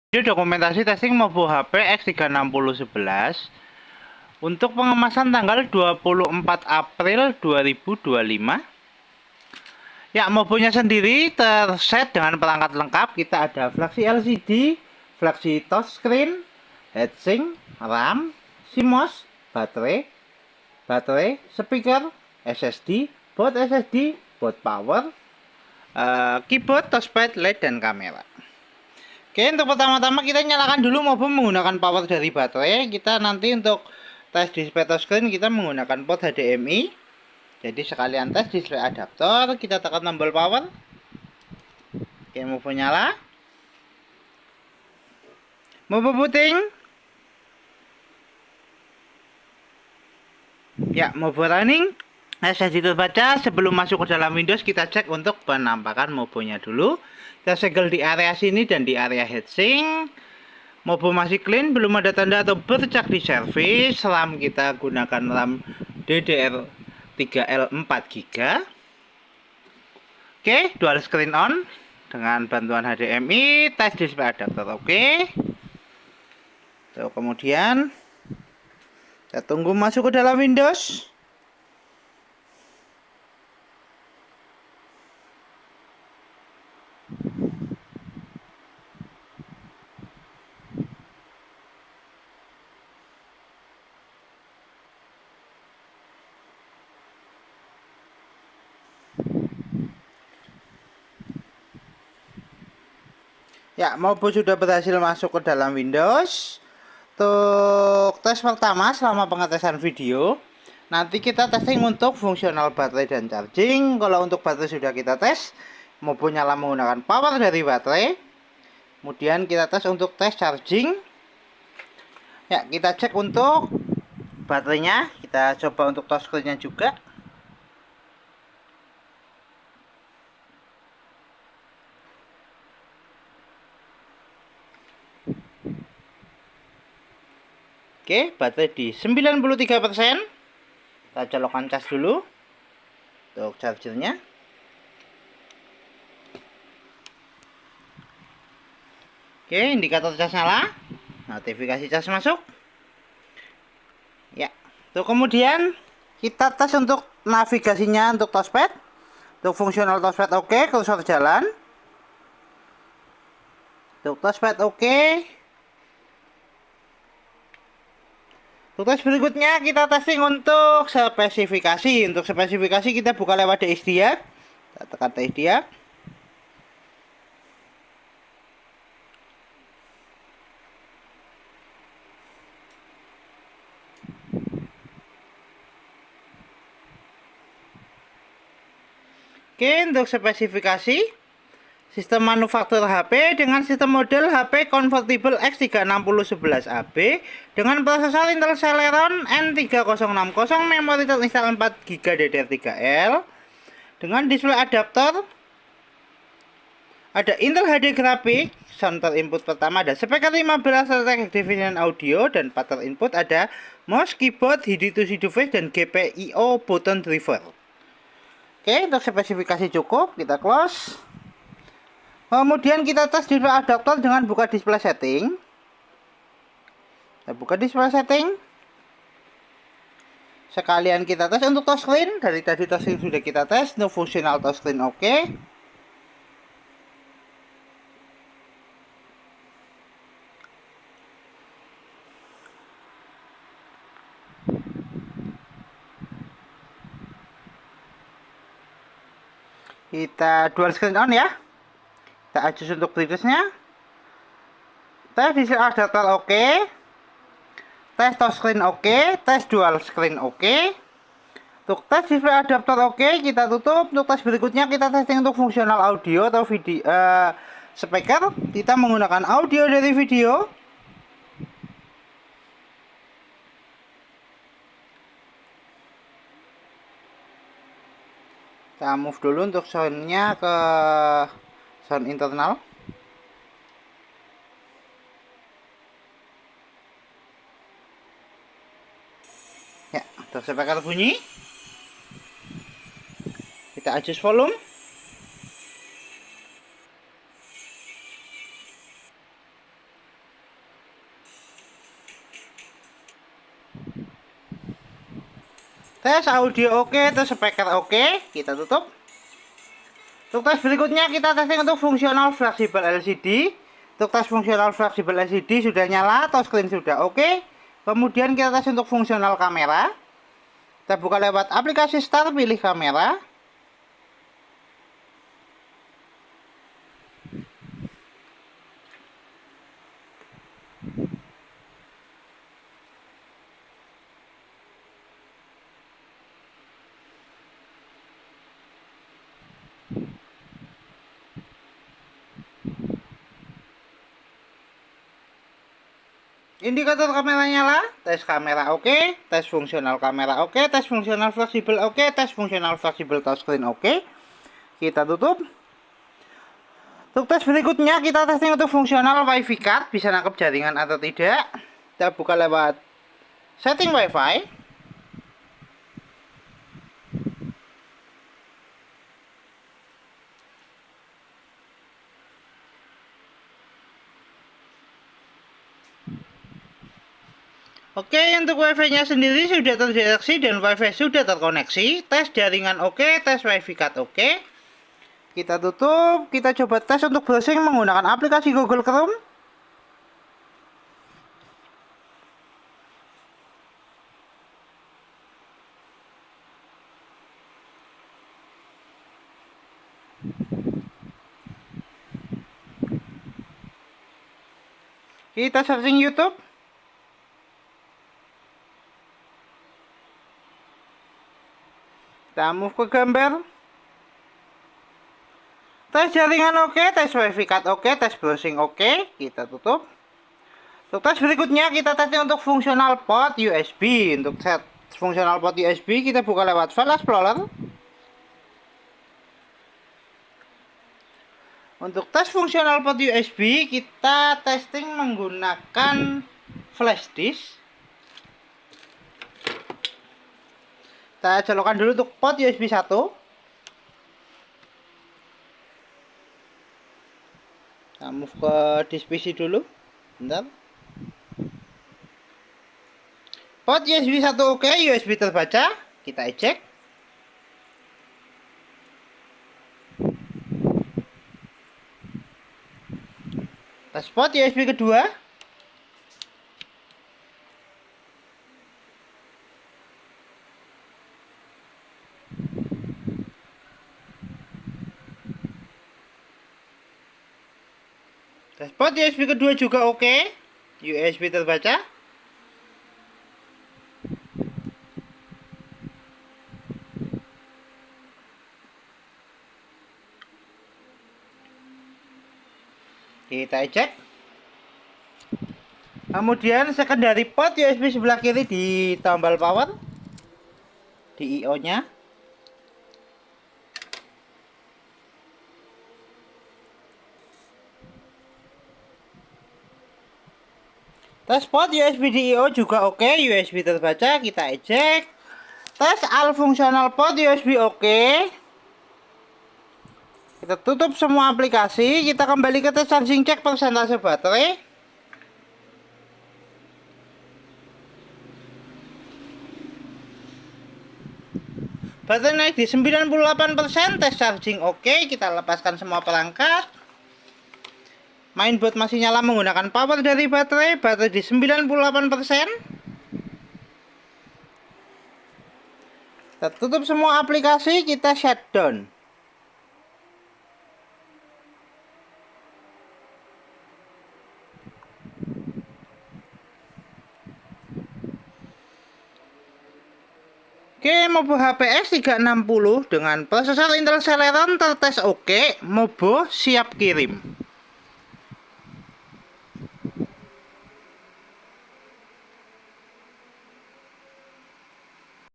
Video dokumentasi testing Mobo HP X36011 untuk pengemasan tanggal 24 April 2025. Ya, Mobonya sendiri terset dengan perangkat lengkap. Kita ada flash LCD, flash touchscreen, heatsink, RAM, CMOS, baterai, speaker, SSD, baut power, keyboard, touchpad, LED, dan kamera. Oke, untuk pertama-tama kita nyalakan dulu Mobo menggunakan power dari baterai. Kita nanti untuk tes display touchscreen kita menggunakan port HDMI. Jadi sekalian tes display adaptor, kita tekan tombol power. Oke, Mobo nyala. Mobo booting. Ya, Mobo running. SSD terbaca. Sebelum masuk ke dalam Windows kita cek untuk penampakan Mobonya dulu. Kita segel di area sini dan di area heatsink. Mobo masih clean, belum ada tanda atau bercak di servis. RAM kita gunakan RAM DDR3L 4GB. Oke, dual screen on dengan bantuan HDMI, tes display adapter. Oke. Tuh, kemudian kita tunggu masuk ke dalam Windows. Ya, Mobo sudah berhasil masuk ke dalam Windows. Untuk tes pertama selama pengetesan video, nanti kita testing untuk fungsional baterai dan charging. Kalau untuk baterai sudah kita tes, Mobo nyala menggunakan power dari baterai. Kemudian kita tes untuk tes charging. Ya, kita cek untuk baterainya. Kita coba untuk touchscreen-nya juga. Oke, baterai di 93%. Kita colokkan cas dulu untuk chargernya. Oke, indikator cas nyala. Notifikasi cas masuk. Ya, tuh kemudian kita tes untuk navigasinya untuk touchpad. Untuk fungsional touchpad oke, kursor jalan. Untuk touchpad oke. Untuk tes berikutnya kita testing untuk spesifikasi. Untuk spesifikasi kita buka lewat DXDiag. Kita tekan DXDiag. Oke, untuk spesifikasi sistem manufaktur HP dengan sistem model HP convertible X36011AB dengan prosesor Intel Celeron N3060, memori terinstall 4GB DDR3L dengan display adaptor. Ada Intel HD Graphics, center input pertama ada speaker 15 serta definition audio, dan pattern input ada mouse, keyboard, HID-to-SID device, dan GPIO button driver. Oke, untuk spesifikasi cukup, kita close. Kemudian kita tes display adaptor dengan buka display setting. Kita buka display setting. Sekalian kita tes untuk touchscreen. Dari tadi touchscreen sudah kita tes. Untuk fungsional touchscreen oke. Kita dual screen on ya. Kita adjust untuk brightness-nya. Tes display adaptor oke. Tes touchscreen oke. Tes dual screen oke. Untuk tes display adaptor oke, kita tutup. Untuk tes berikutnya kita testing untuk fungsional audio atau video speaker. Kita menggunakan audio dari video. Kita move dulu untuk soundnya ke sound internal. Ya, untuk speaker bunyi. Kita adjust volume. Tes audio oke, tes speaker oke, kita tutup. Untuk tes berikutnya kita testing untuk fungsional fleksibel LCD. Untuk tes fungsional fleksibel LCD sudah nyala, touchscreen sudah oke. Kemudian kita tes untuk fungsional kamera. Kita buka lewat aplikasi Start, pilih kamera. Indikator kamera nyala, tes kamera oke, tes fungsional kamera oke, tes fungsional fleksibel oke, tes fungsional fleksibel touchscreen oke. Kita tutup. Untuk tes berikutnya kita testing untuk fungsional WiFi card, bisa nangkep jaringan atau tidak. Kita buka lewat setting WiFi. Oke, untuk WiFi-nya sendiri sudah terdeteksi dan WiFi sudah terkoneksi. Tes jaringan oke, tes WiFi card oke. Kita tutup, kita coba tes untuk browsing menggunakan aplikasi Google Chrome. Kita searching YouTube. Kita move ke gambar. Tes jaringan oke, tes WiFi card oke, tes browsing oke. Kita tutup. Untuk tes berikutnya kita testing untuk fungsional port USB. Untuk set fungsional port USB kita buka lewat File Explorer. Untuk tes fungsional port USB kita testing menggunakan flash disk. Kita colokkan dulu untuk port USB 1. Kita move ke disk PC dulu. Bentar. Port USB 1 oke, USB terbaca. Kita eject. Tes port USB kedua. Tes port USB kedua juga oke. USB terbaca. Kita cek. Kemudian secondary port USB sebelah kiri di tombol power, di I/O nya. Tes port USB di I/O juga oke, USB terbaca, kita eject. Tes all fungsional port USB oke. Kita tutup semua aplikasi, kita kembali ke tes charging, cek persentase baterai. Baterai naik di 98%, tes charging oke, kita lepaskan semua perangkat. Mainboard masih nyala menggunakan power dari baterai di 98%. Kita tutup semua aplikasi, kita shutdown. Oke, Mobo HPX 360 dengan prosesor Intel Celeron tertes oke, Mobo siap kirim.